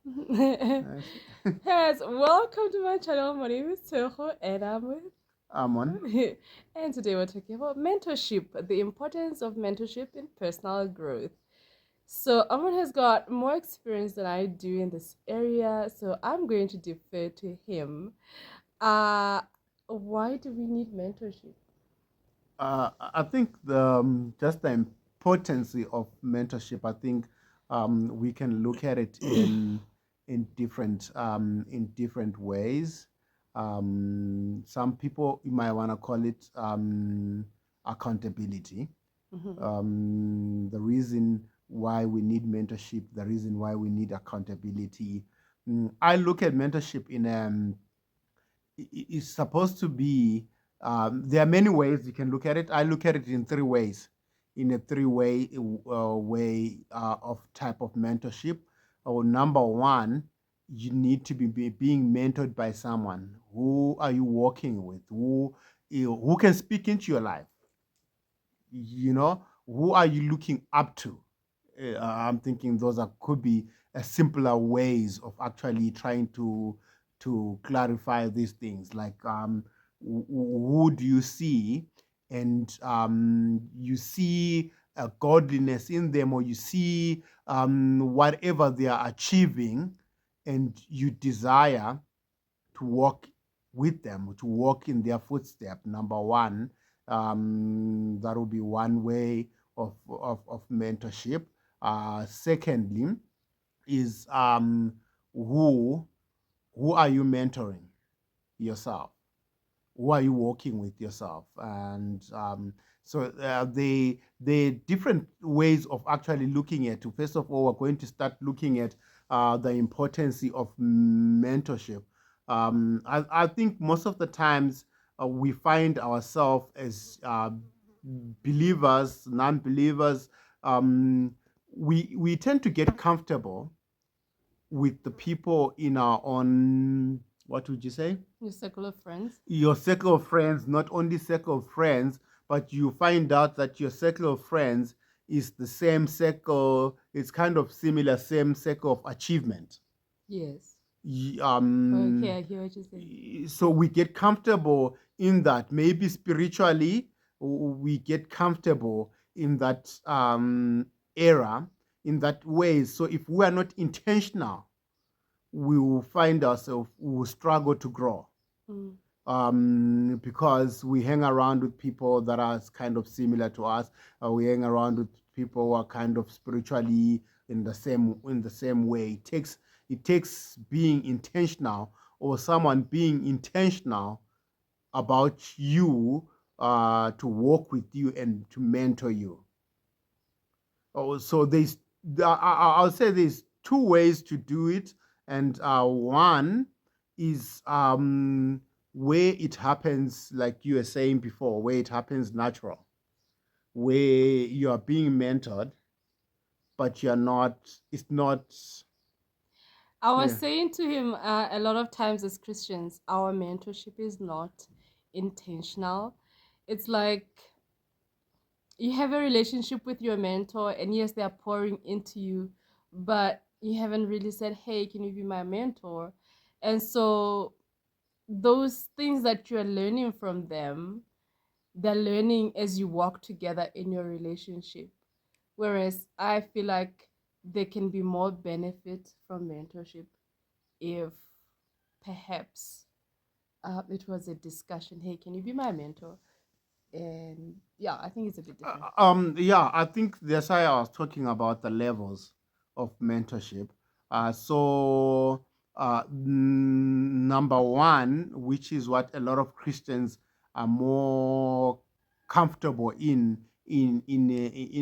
Yes. Yes, welcome to my channel. My name is Tshegofatso and I'm with. Amon. And today we're talking about mentorship, the importance of mentorship in personal growth. So Amon has got more experience than I do in this area, so I'm going to defer to him. Uh, why do we need mentorship? I think just the importance of mentorship. I think we can look at it in different ways. Some people you might want to call it accountability. Mhm. The reason why we need mentorship, the reason why we need accountability. I look at mentorship in it's supposed to be there are many ways you can look at it. I look at it in three ways, in a three-way way of type of mentorship. Number one, you need to be being mentored by someone. Who are you working with? Who can speak into your life? Who are you looking up to? I'm thinking those could be simpler ways of actually trying to clarify these things. Like, who do you see, and you see a godliness in them, or you see whatever they are achieving, and you desire to walk with them, to walk in their footsteps. Number one, that will be one way of mentorship. Secondly, is who who are you mentoring yourself? Who are you working with yourself? And the different ways of actually looking at. First of all, we're going to start looking at the importance of mentorship. I think most of the times we find ourselves as believers, non-believers. Um, we tend to get comfortable with the people in our own, what would you say, Your circle of friends. your circle of friends, not only circle of friends, but you find out that your circle of friends is the same circle, it's kind of similar, same circle of achievement. Yes. Y- Okay, Um, I hear what you're saying. so we get comfortable in that. Maybe spiritually, we get comfortable in that era, in that way. So if we are not intentional, we will find ourselves, we will struggle to grow Mm. because we hang around with people that are kind of similar to us. We hang around with people who are kind of spiritually in the same way. It takes being intentional, or someone being intentional about you, to work with you and to mentor you. So I'll say there's two ways to do it, and one is where it happens, like you were saying before, where it happens natural, where you are being mentored, but you're not. It's not. I was Yeah. saying to him a lot of times as Christians, our mentorship is not intentional. It's like you have a relationship with your mentor, and yes, they are pouring into you, but you haven't really said, hey, can you be my mentor? And so, those things that you're learning from them, they're learning as you walk together in your relationship. Whereas I feel like there can be more benefit from mentorship if perhaps it was a discussion. Hey, can you be my mentor? And yeah, I think it's a bit different. Yeah, I think that's why I was talking about the levels of mentorship. Number one, which is what a lot of Christians are more comfortable in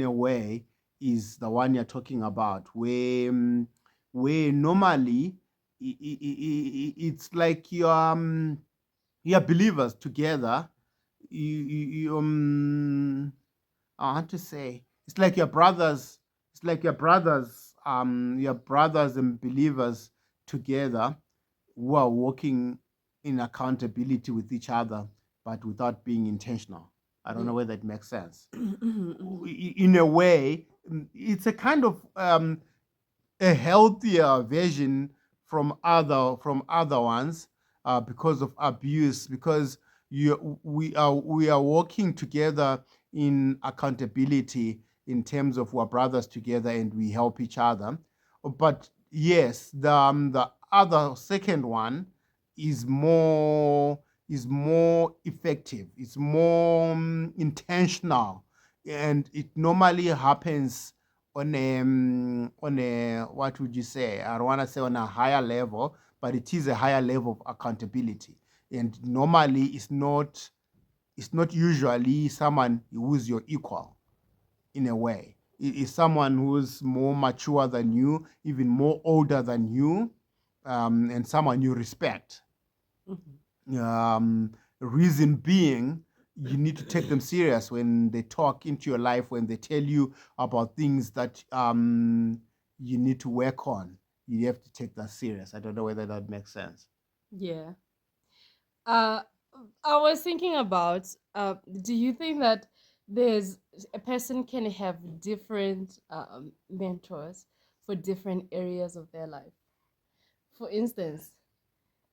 a way, is the one you're talking about, where normally it's like you're believers together. I want to say it's like your brothers. It's like your brothers and believers together, who are working in accountability with each other, but without being intentional. I don't know Yeah. whether it makes sense. Mhm, mhm. In a way, it's a kind of a healthier version from other ones, because of abuse, because we are working together in accountability, in terms of we're brothers together and we help each other. But yes, the other second one is more effective, it's more intentional, and it normally happens on a, what would you say, I don't want to say on a higher level, but it is a higher level of accountability. And normally it's not usually someone who's your equal in a way. It is someone who's more mature than you, even more older than you, and someone you respect. Reason being, you need to take them serious when they talk into your life, when they tell you about things that you need to work on. You have to take that serious. I don't know whether that makes sense. Yeah. Uh, I was thinking about, do you think that there's a person can have different mentors for different areas of their life? For instance,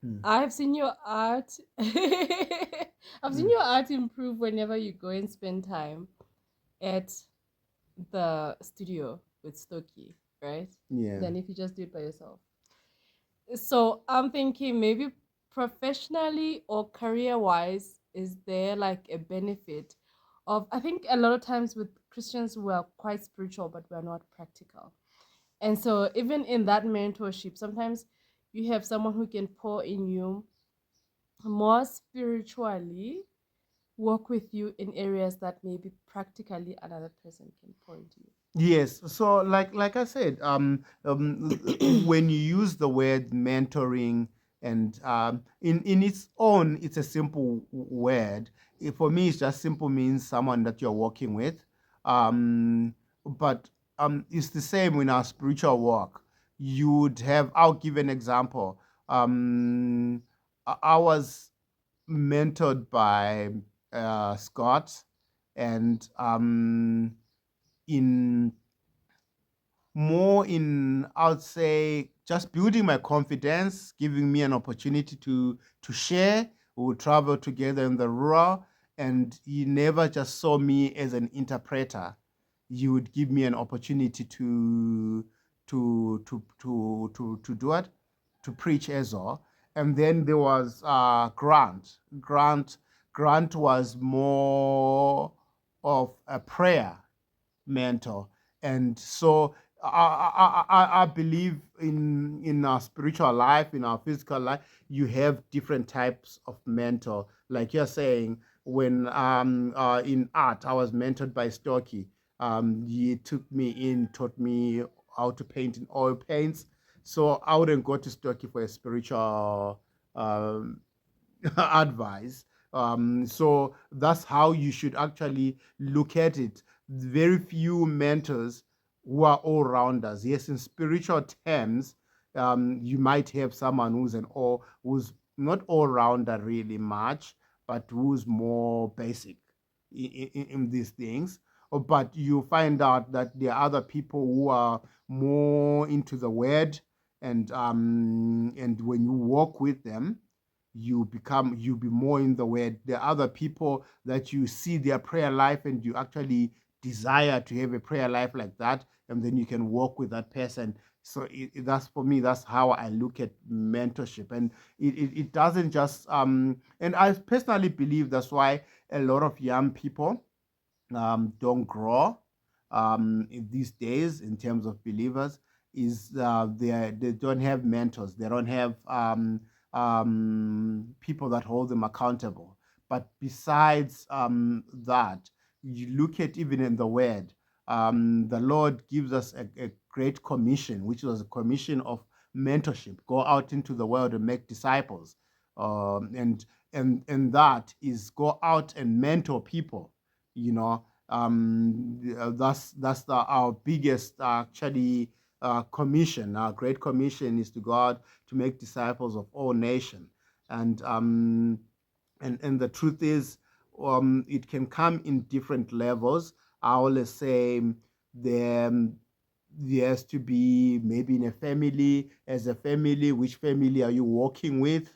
Hmm. I've seen your art. I've seen Hmm. your art improve whenever you go and spend time at the studio with Stokey, right? Yeah. Than if you just do it by yourself. So I'm thinking maybe professionally or career wise, is there like a benefit of, I think a lot of times with Christians we are quite spiritual but we're not practical. And so even in that mentorship, sometimes you have someone who can pour in you more spiritually, work with you in areas that maybe practically another person can pour into Yes. So, like I said, when you use the word mentoring, and in its own, it's a simple word. For me, it's just simple means someone that you're working with. But it's the same in our spiritual work. You would have. I'll give an example. I was mentored by Scott, and in more in, I would say, just building my confidence, giving me an opportunity to share. We would travel together in the rural, and he never just saw me as an interpreter. You would give me an opportunity to do it, to preach as well. And then there was Grant was more of a prayer mentor. And so I believe in our spiritual life, in our physical life, you have different types of mentor. Like you're saying, when in art, I was mentored by Stocky. He took me in, taught me how to paint in oil paints. So I wouldn't go to Stocky for a spiritual um, advice. So that's how you should actually look at it. Very few mentors who are all rounders. Yes, in spiritual terms, you might have someone who's not all rounder really much, but who's more basic in these things. But you find out that there are other people who are more into the word, and when you walk with them, you be more in the word. There are other people that you see their prayer life, and you actually desire to have a prayer life like that, and then you can walk with that person. So that's, for me, that's how I look at mentorship. And it doesn't just and I personally believe that's why a lot of young people don't grow in these days in terms of believers, is they don't have mentors, they don't have people that hold them accountable. But besides that, you look at even in the word, the Lord gives us a great commission, which was a commission of mentorship: go out into the world and make disciples. And that is, go out and mentor people, you know. That's our biggest actually commission. Our great commission is to go out to make disciples of all nations. And um and and the truth is, it can come in different levels. I always say, the there has to be maybe in a family, as a family, which family are you working with?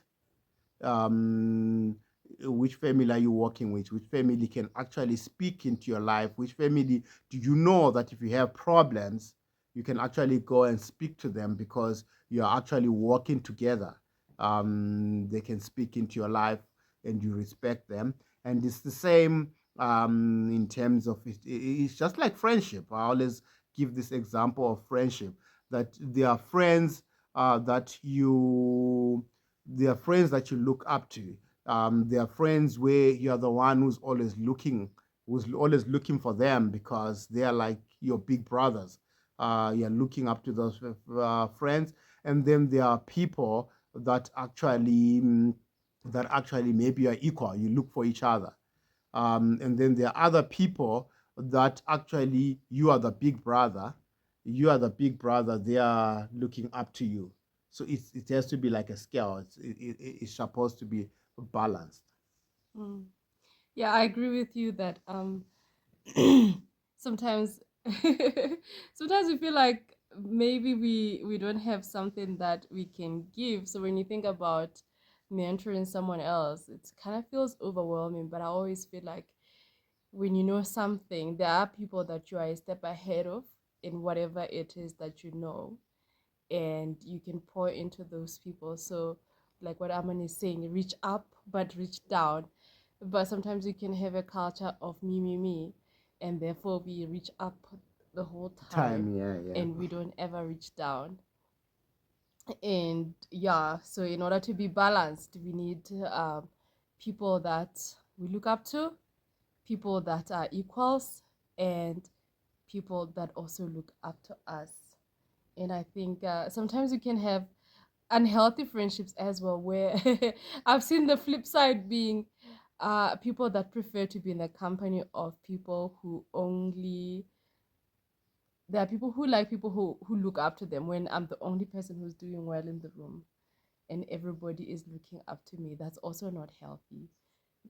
um, which family are you working with? Which family can actually speak into your life? Which family do you know that if you have problems, you can actually go and speak to them because you are actually working together? They can speak into your life and you respect them. And it's the same in terms of it's just like friendship. I always give this example of friendship, that there are friends that you look up to. They are friends where you're the one who's always looking for them because they are like your big brothers. You're looking up to those friends, and then there are people that actually maybe are equal. You look for each other, and then there are other people that actually you are the big brother. You are the big brother. They are looking up to you. So it has to be like a scale. It's supposed to be balanced. Mm. Yeah, I agree with you that sometimes sometimes we feel like maybe we don't have something that we can give. So when you think about mentoring someone else, it kind of feels overwhelming. But I always feel like when you know something, there are people that you are a step ahead of in whatever it is that you know, and you can pour into those people. So, like what Aman is saying, reach up but reach down. But sometimes you can have a culture of me, and therefore we reach up the whole time Time, yeah, yeah. and we don't ever reach down. And yeah, so in order to be balanced, we need people that we look up to, people that are equals, and people that also look up to us. And I think sometimes you can have unhealthy friendships as well, where I've seen the flip side being people that prefer to be in the company of people who only there are people who like people who look up to them when I'm the only person who's doing well in the room and everybody is looking up to me. That's also not healthy.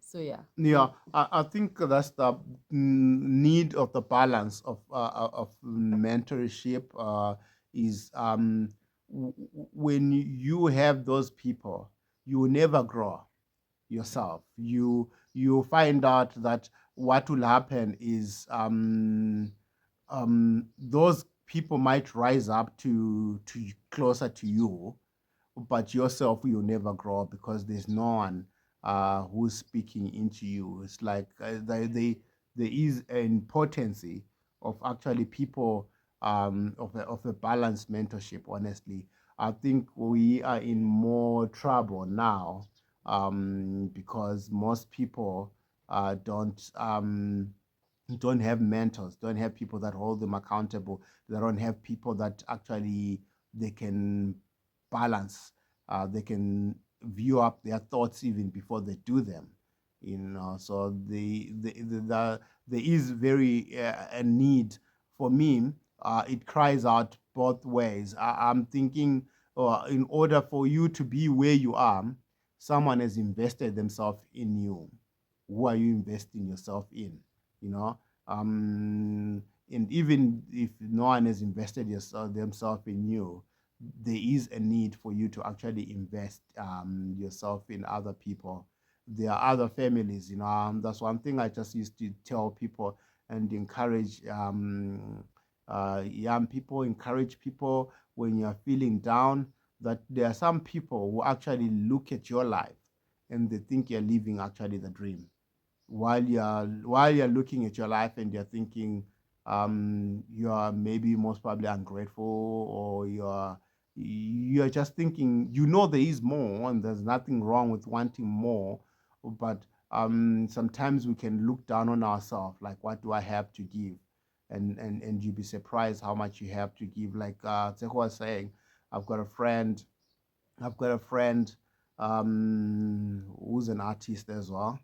So yeah. Yeah, I think that's the need of the balance of mentorship. Is when you have those people, you will never grow yourself. You find out that what will happen is those people might rise up to closer to you, but yourself you'll never grow because there's no one who's speaking into you. It's like there is an potency of actually people of a balanced mentorship. Honestly, I think we are in more trouble now because most people don't have mentors, don't have people that hold them accountable. They don't have people that actually they can balance. They can view up their thoughts even before they do them. So there is very a need for me. It cries out both ways. I'm thinking, in order for you to be where you are, someone has invested themselves in you. Who are you investing yourself in? You know, and even if no one has invested themselves in you, there is a need for you to actually invest yourself in other people. There are other families, that's one thing I just used to tell people and encourage young people, encourage people when you're feeling down, that there are some people who actually look at your life and they think you're living actually the dream, while you're looking at your life and you're thinking you are maybe most probably ungrateful, or you're just thinking, there is more and there's nothing wrong with wanting more, but sometimes we can look down on ourselves, like, what do I have to give? And you'd be surprised how much you have to give. Like Tshegofatso was saying, I've got a friend I've got a friend who's an artist as well,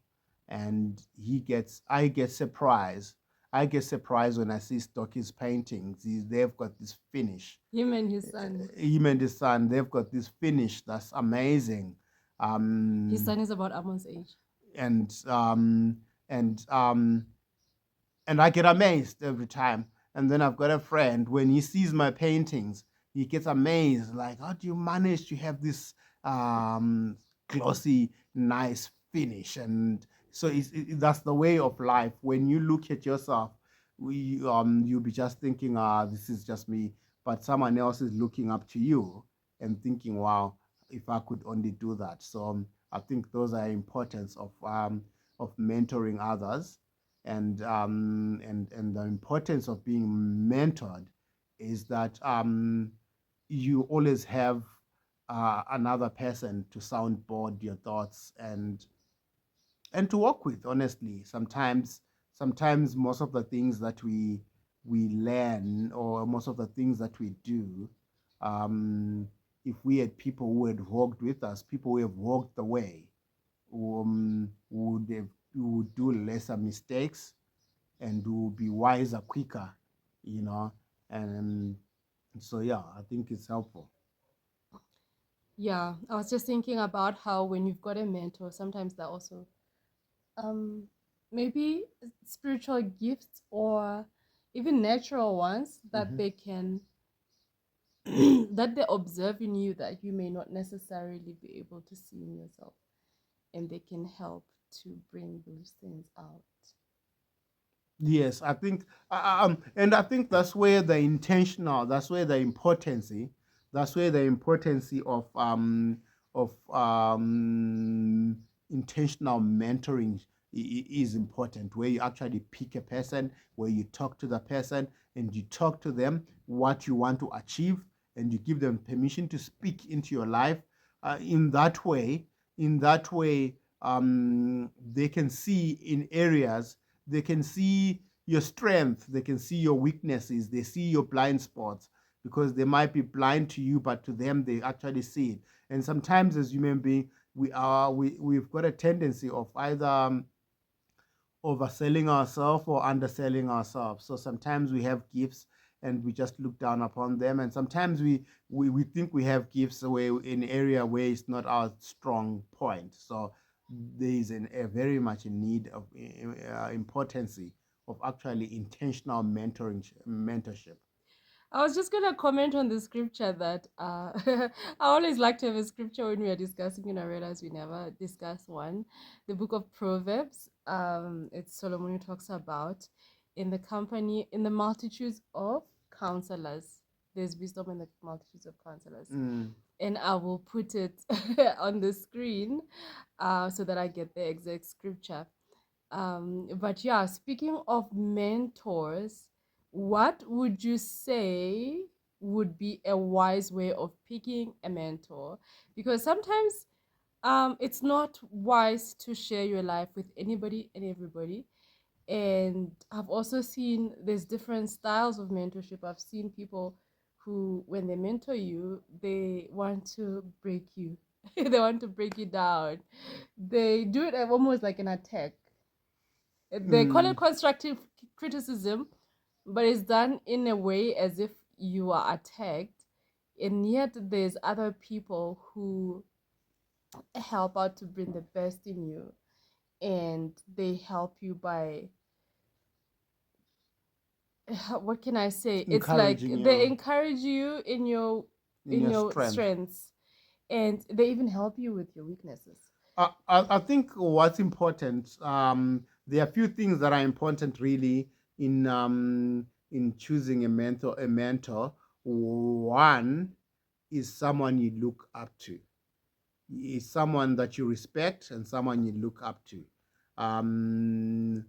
and I get surprised. I get surprised when I see Stocky's paintings. They've got this finish. Him and his son. Him and his son, they've got this finish that's amazing. His Um, son is about Amon's age. and um, and um, and I get amazed every time. And then I've got a friend, when he sees my paintings, he gets amazed, like, how do you manage to have this um, glossy, nice finish? And so that's the way of life. When you look at yourself, you'll be just thinking, this is just me, but someone else is looking up to you and thinking, wow, if I could only do that. So I think those are importance of mentoring others, and the importance of being mentored is that you always have another person to soundboard your thoughts and to work with. Honestly, sometimes most of the things that we learn, or most of the things that we do, um, if we had people who had walked with us, people who have walked the way, would do lesser mistakes and will be wiser quicker, you know. And so yeah, I think it's helpful. Yeah, I was just thinking about how when you've got a mentor, sometimes they're also um maybe spiritual gifts or even natural ones that Hmm. they can that they observe in you that you may not necessarily be able to see in yourself, and they can help to bring those things out. Yes, I think, and I think that's where the importance, that's where the importance of intentional mentoring is important. Where you actually pick a person, where you talk to the person, and you talk to them what you want to achieve, and you give them permission to speak into your life. In that way, in that way, they can see in areas, they can see your strength, they can see your weaknesses, they see your blind spots, because they might be blind to you, but to them they actually see it. And sometimes as human beings, we've got a tendency of either overselling ourselves or underselling ourselves. So sometimes we have gifts and we just look down upon them, and sometimes we think we have gifts where in area where it's not our strong point. So there is a very much in need of importance of actually intentional mentorship. I was just gonna comment on the scripture that I always like to have a scripture when we are discussing, and I realize we never discuss one. The book of Proverbs, it's Solomon who talks about in the multitudes of counselors, there's wisdom in the multitudes of counselors. Mm. And I will put it on the screen so that I get the exact scripture. But yeah, speaking of mentors, what would you say would be a wise way of picking a mentor? Because sometimes it's not wise to share your life with anybody and everybody. And I've also seen there's different styles of mentorship. I've seen people who, when they mentor you, they want to break you. They want to break you down. They do it almost like an attack. They call it Mm. constructive criticism, but it's done in a way as if you are attacked. And yet there's other people who help out to bring the best in you, and they help you by what can I say? It's like Encouraging they you encourage you in in your your strength. strengths, and they even help you with your weaknesses. I think what's important, there are a few things that are important really in choosing a mentor. One is someone you look up to, is someone that you respect and someone you look up to. Um,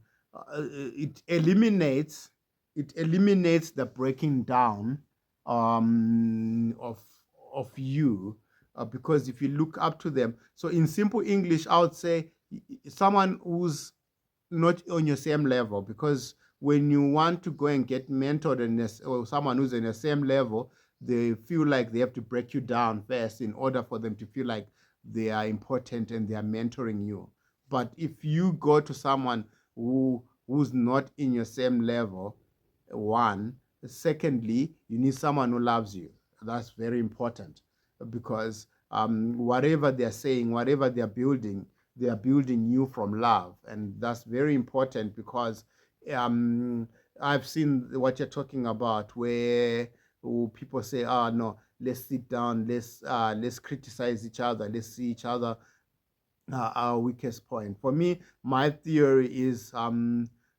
it eliminates the breaking down of you, because if you look up to them, so in simple English, I would say someone who's not on your same level, because when you want to go and get mentored or someone who's in the same level, they feel like they have to break you down first in order for them to feel like they are important and they are mentoring you. But if you go to someone who's not in your same level, one, secondly, you need someone who loves you. That's very important, because whatever they're saying, whatever they're building, they are building you from love, and that's very important, because um, I've seen what you're talking about, where people say, "Ah, no, let's sit down, let's criticize each other, let's see each other our weakest point." For me, my theory is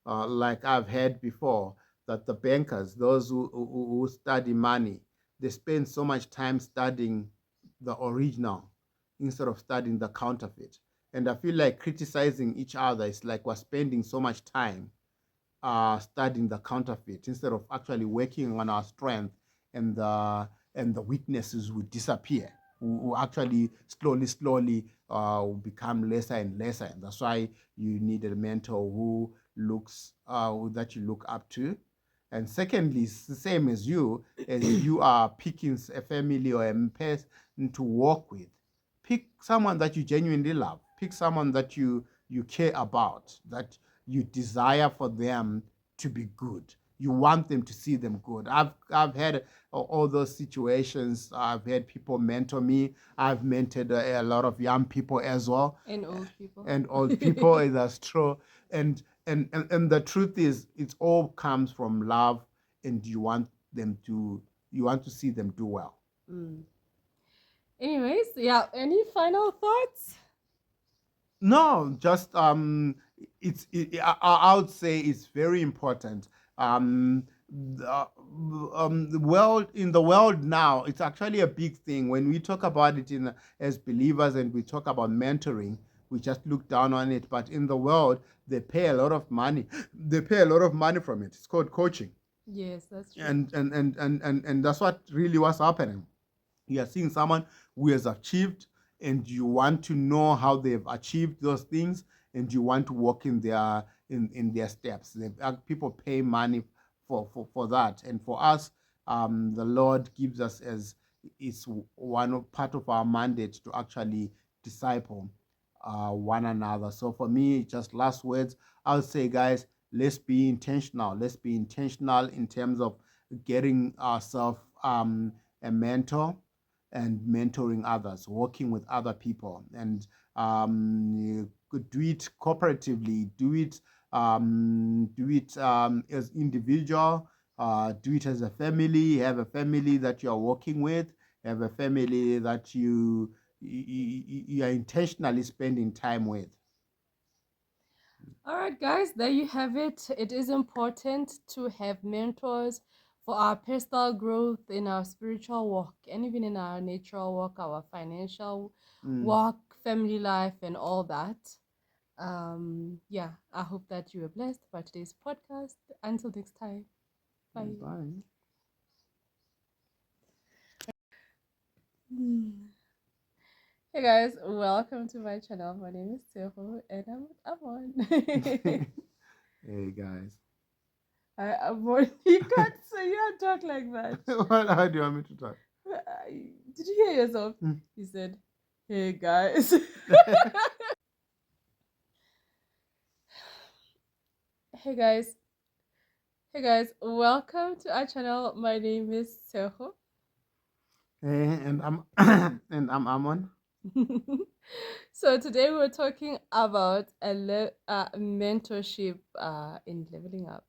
like I've heard before, that the bankers, those who study money, they spend so much time studying the original instead of studying the counterfeit. And I feel like criticizing each other is like we're spending so much time studying the counterfeit instead of actually working on our strength, and the weaknesses will disappear. Will actually slowly will become lesser and lesser. And that's why you need a mentor who looks that you look up to. And secondly, it's the same as as you are picking a family or a person to work with. Pick someone that you genuinely love. Pick someone that you care about, that you desire for them to be good. You want them to see them good. I've had all those situations. I've had people mentor me. I've mentored a lot of young people as well, And old people. and old people. That's true. And the truth is, it all comes from love, and you want to see them do well. Mm. Anyways, yeah, any final thoughts? No, just I would say it's very important. The, the world, in the world now, it's actually a big thing. When we talk about it in as believers, and we talk about mentoring, we just look down on it. But in the world, they pay a lot of money. They pay a lot of money from it. It's called coaching, Yes, that's true. and that's what really was happening. You are seeing someone who has achieved, and you want to know how they've achieved those things, and you want to walk in their steps. People pay money for that. And for us, the Lord gives us as it's part of our mandate to actually disciple one another. So for me, just last words, I would say, guys, let's be intentional. Let's be intentional in terms of getting ourselves a mentor, and mentoring others, working with other people, and you could do it cooperatively, do it as individual, do it as a family. Have a family that you are working with, have a family that you are intentionally spending time with. All right, guys, there you have it. It is important to have mentors for our personal growth, in our spiritual walk, and even in our natural walk, our financial Mm. walk, family life, and all that. Yeah, I hope that you were blessed by today's podcast. Until next time, bye. Bye. Hmm. Hey guys, welcome to my channel. My name is Tshegofatso and I'm on. Hey guys. I'm on. You can't say you can't talk like that. How do you want me to talk? Did you hear yourself? Mm. You said, "Hey guys." Hey guys. Hey guys, welcome to our channel. My name is Seho. And I'm and I'm Amon. So today we're talking about mentorship in leveling up.